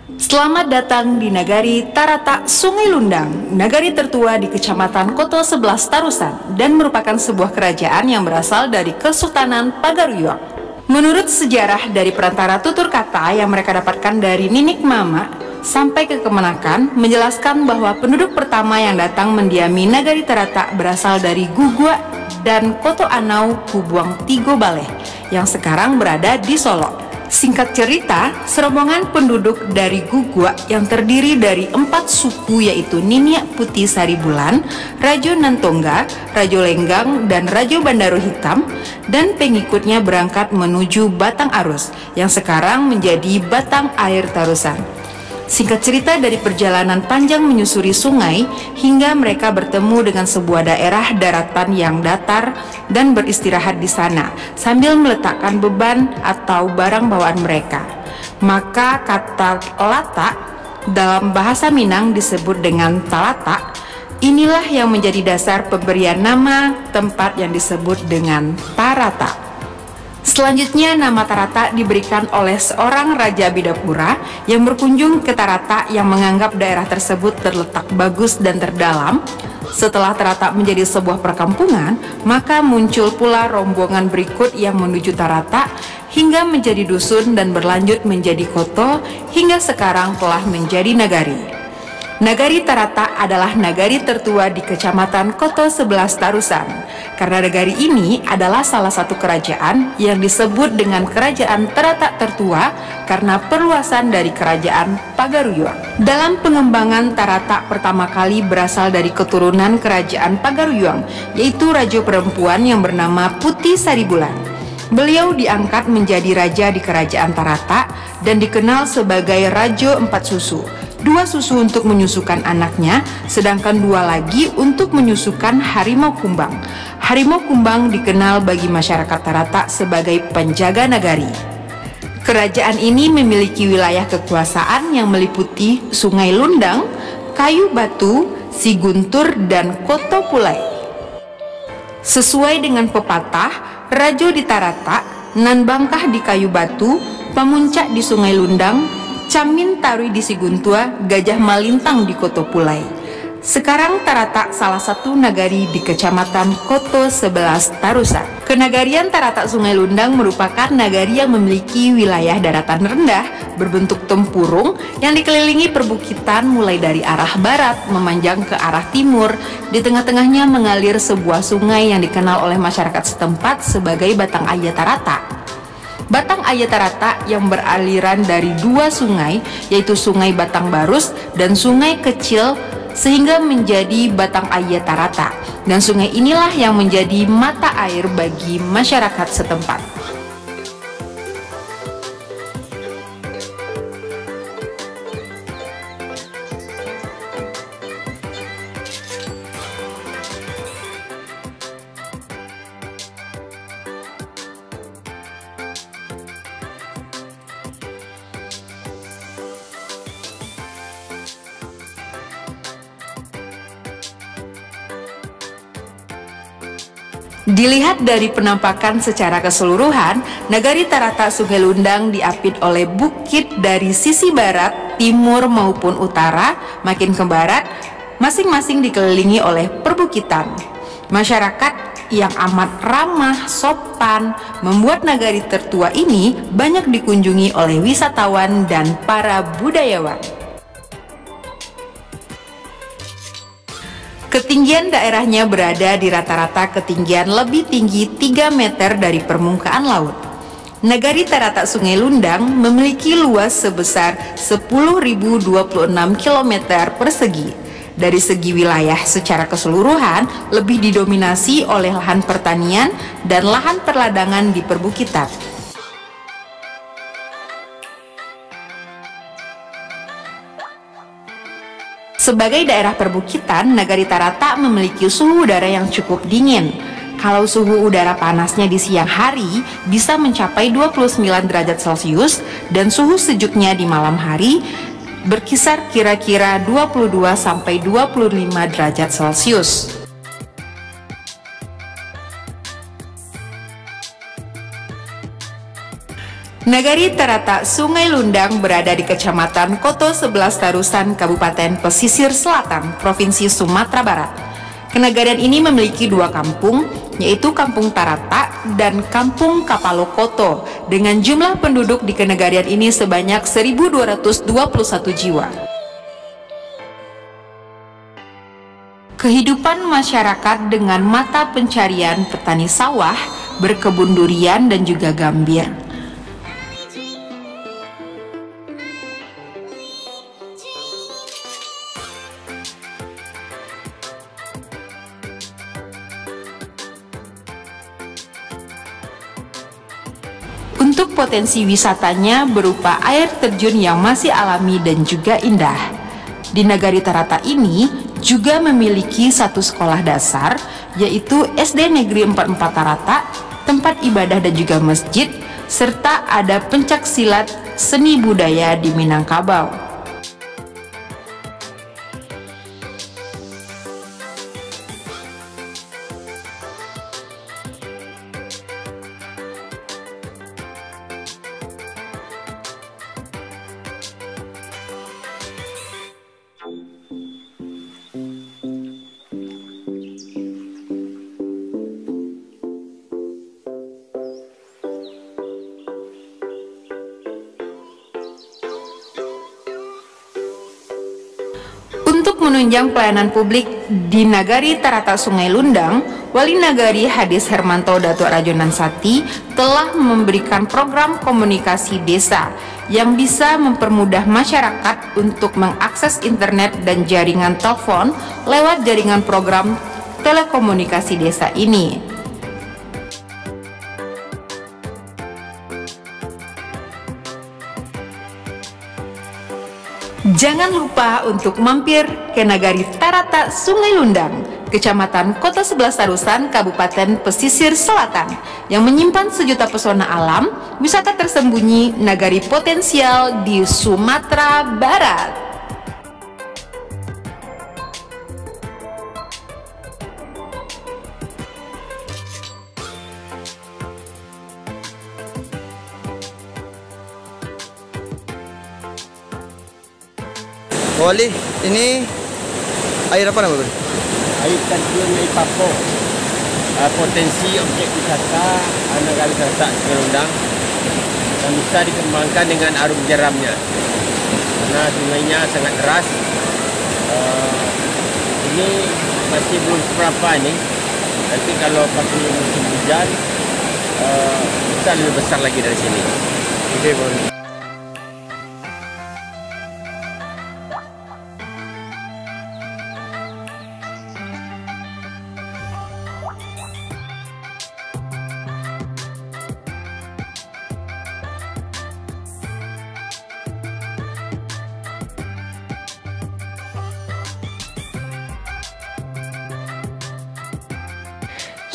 Selamat datang di Nagari Tarata Sungai Lundang, nagari tertua di Kecamatan Koto 11 Tarusan dan merupakan sebuah kerajaan yang berasal dari Kesultanan Pagaruyuang. Menurut sejarah dari perantara tutur kata yang mereka dapatkan dari Ninik Mama sampai ke Kemenakan, menjelaskan bahwa penduduk pertama yang datang mendiami Nagari Tarata berasal dari Gugua dan Koto Anau Kubuang Tigo Baleh yang sekarang berada di Solo. Singkat cerita, serombongan penduduk dari Gugua yang terdiri dari 4 suku yaitu Niniak Putih Saribulan, Rajo Nantongga, Rajo Lenggang, dan Rajo Bandaro Hitam, dan pengikutnya berangkat menuju Batang Arus yang sekarang menjadi Batang Air Tarusan. Singkat cerita, dari perjalanan panjang menyusuri sungai hingga mereka bertemu dengan sebuah daerah daratan yang datar dan beristirahat di sana sambil meletakkan beban atau barang bawaan mereka. Maka kata lata dalam bahasa Minang disebut dengan talata. Inilah yang menjadi dasar pemberian nama tempat yang disebut dengan Tarata. Selanjutnya, nama Tarata diberikan oleh seorang Raja Bidapura yang berkunjung ke Tarata yang menganggap daerah tersebut terletak bagus dan terdalam. Setelah Tarata menjadi sebuah perkampungan, maka muncul pula rombongan berikut yang menuju Tarata hingga menjadi dusun dan berlanjut menjadi koto hingga sekarang telah menjadi nagari. Nagari Tarata adalah nagari tertua di Kecamatan Koto 11 Tarusan, karena nagari ini adalah salah satu kerajaan yang disebut dengan Kerajaan Tarata Tertua karena perluasan dari Kerajaan Pagaruyuang. Dalam pengembangan, Tarata pertama kali berasal dari keturunan Kerajaan Pagaruyuang, yaitu raja perempuan yang bernama Putih Saribulan. Beliau diangkat menjadi raja di Kerajaan Tarata dan dikenal sebagai Rajo Empat Susu. 2 susu untuk menyusukan anaknya, sedangkan 2 lagi untuk menyusukan harimau kumbang. Harimau kumbang dikenal bagi masyarakat Tarata sebagai penjaga nagari. Kerajaan ini memiliki wilayah kekuasaan yang meliputi Sungai Lundang, Kayu Batu, Siguntur, dan Koto Pulai. Sesuai dengan pepatah, Rajo di Tarata, Nan Bangkah di Kayu Batu, Pamuncak di Sungai Lundang, Camin Tarui di Siguntua, Gajah Malintang di Koto Pulai. Sekarang Tarata salah satu nagari di Kecamatan Koto 11 Tarusan. Kenagarian Tarata Sungai Lundang merupakan nagari yang memiliki wilayah daratan rendah berbentuk tempurung yang dikelilingi perbukitan mulai dari arah barat memanjang ke arah timur. Di tengah-tengahnya mengalir sebuah sungai yang dikenal oleh masyarakat setempat sebagai Batang Ayah Tarata. Batang Ayah Tarata yang beraliran dari 2 sungai, yaitu Sungai Batang Barus dan Sungai Kecil, sehingga menjadi Batang Ayah Tarata. Dan sungai inilah yang menjadi mata air bagi masyarakat setempat. Dilihat dari penampakan secara keseluruhan, nagari Tarata Sungai Lundang diapit oleh bukit dari sisi barat, timur maupun utara. Makin ke barat, masing-masing dikelilingi oleh perbukitan. Masyarakat yang amat ramah, sopan, membuat nagari tertua ini banyak dikunjungi oleh wisatawan dan para budayawan. Ketinggian daerahnya berada di rata-rata ketinggian lebih tinggi 3 meter dari permukaan laut. Nagari Tarata Sungai Lundang memiliki luas sebesar 10.026 km persegi. Dari segi wilayah secara keseluruhan lebih didominasi oleh lahan pertanian dan lahan perladangan di perbukitan. Sebagai daerah perbukitan, nagari Tarata memiliki suhu udara yang cukup dingin. Kalau suhu udara panasnya di siang hari bisa mencapai 29 derajat Celcius dan suhu sejuknya di malam hari berkisar kira-kira 22-25 derajat Celcius. Nagari Tarata Sungai Lundang berada di Kecamatan Koto 11 Tarusan, Kabupaten Pesisir Selatan, Provinsi Sumatera Barat. Kenagarian ini memiliki dua kampung, yaitu Kampung Tarata dan Kampung Kapalo Koto, dengan jumlah penduduk di kenegarian ini sebanyak 1.221 jiwa. Kehidupan masyarakat dengan mata pencarian petani sawah, berkebun durian dan juga gambir. Untuk potensi wisatanya berupa air terjun yang masih alami dan juga indah. Di Nagari Tarata ini juga memiliki satu sekolah dasar, yaitu SD Negeri 44 Tarata, tempat ibadah dan juga masjid, serta ada pencak silat seni budaya di Minangkabau. Untuk menunjang pelayanan publik di Nagari Tarata Sungai Lundang, Wali Nagari Hadis Hermanto Datuk Rajonan Sati telah memberikan program komunikasi desa yang bisa mempermudah masyarakat untuk mengakses internet dan jaringan telepon lewat jaringan program telekomunikasi desa ini. Jangan lupa untuk mampir ke Nagari Tarata Sungai Lundang, Kecamatan Kota 11 Tarusan, Kabupaten Pesisir Selatan, yang menyimpan sejuta pesona alam, wisata tersembunyi, nagari potensial di Sumatera Barat. Wali, ini air apa namanya? Air terjun Ipapo. Potensi objek wisata Nagari Tarata Sungai Lundang dan bisa dikembangkan dengan arung jeramnya karena sungainya sangat deras. Ini masih belum seberapa ini. Nanti kalau pasti musim hujan bisa lebih besar lagi dari sini. Oke, boleh.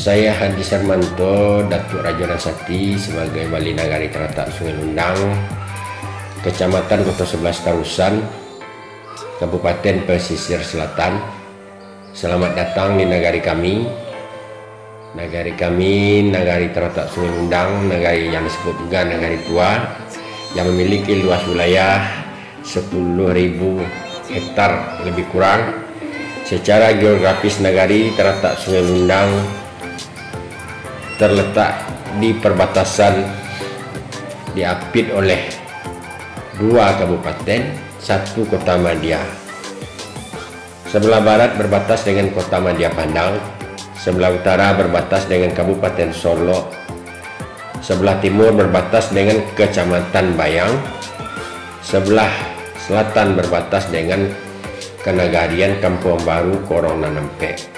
Saya Hadis Hermanto Datuk Rajonan Sati sebagai Wali Nagari Tarata Sungai Lundang, Kecamatan Kota 11 Tarusan, Kabupaten Pesisir Selatan. Selamat datang di nagari kami. Nagari Tarata Sungai Lundang, nagari yang disebut juga nagari tua, yang memiliki luas wilayah 10.000 hektar lebih kurang. Secara geografis Nagari Tarata Sungai Lundang terletak di perbatasan, diapit oleh 2 kabupaten, 1 kota madya. Sebelah barat berbatas dengan kota Madya Pandang, sebelah utara berbatas dengan Kabupaten Solo, sebelah timur berbatas dengan Kecamatan Bayang, sebelah selatan berbatas dengan Kenagarian Kampung Baru Corona Nampe.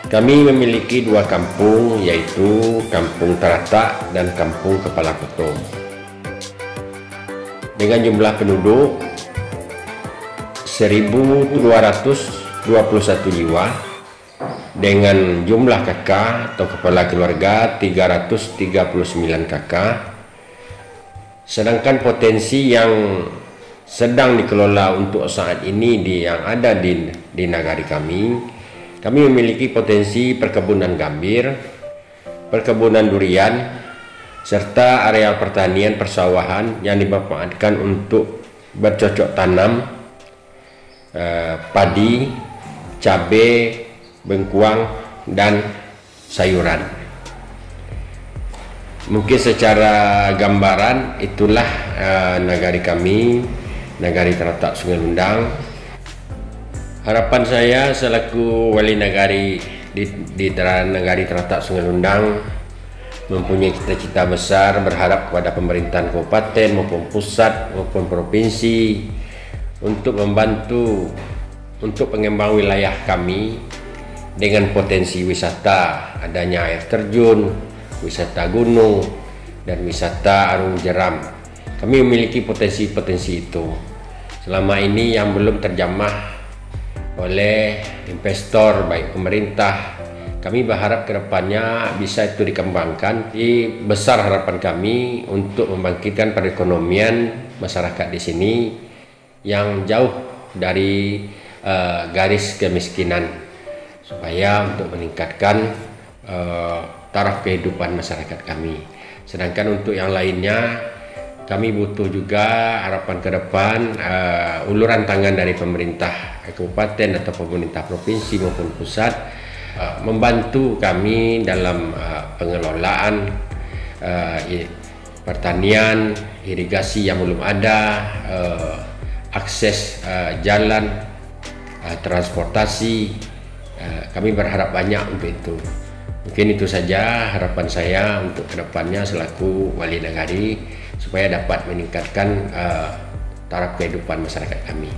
Kami memiliki 2 kampung, yaitu Kampung Tarata dan Kampung Kepala Koto. Dengan jumlah penduduk 1.221 jiwa, dengan jumlah kakak atau kepala keluarga 339 kakak. Sedangkan potensi yang sedang dikelola untuk saat ini yang ada di nagari kami memiliki potensi perkebunan gambir, perkebunan durian, serta areal pertanian persawahan yang dimanfaatkan untuk bercocok tanam padi, cabai, bengkuang, dan sayuran. Mungkin secara gambaran itulah nagari kami, Nagari Teratak Sungai Lundang. Harapan saya selaku wali nagari di Nagari Teratak Sungai Lundang mempunyai cita-cita besar, berharap kepada pemerintahan kabupaten maupun pusat maupun provinsi untuk membantu untuk pengembang wilayah kami dengan potensi wisata, adanya air terjun, wisata gunung, dan wisata arung jeram. Kami memiliki potensi-potensi itu. Selama ini yang belum terjamah oleh investor, baik pemerintah, kami berharap kedepannya bisa itu dikembangkan. Besar harapan kami untuk membangkitkan perekonomian masyarakat di sini yang jauh dari garis kemiskinan, supaya untuk meningkatkan taraf kehidupan masyarakat kami. Sedangkan untuk yang lainnya, kami butuh juga harapan ke depan uluran tangan dari pemerintah kabupaten atau pemerintah provinsi maupun pusat membantu kami dalam pengelolaan pertanian, irigasi yang belum ada, akses jalan, transportasi. Kami berharap banyak untuk itu. Mungkin itu saja harapan saya untuk kedepannya selaku wali nagari, supaya dapat meningkatkan taraf kehidupan masyarakat kami.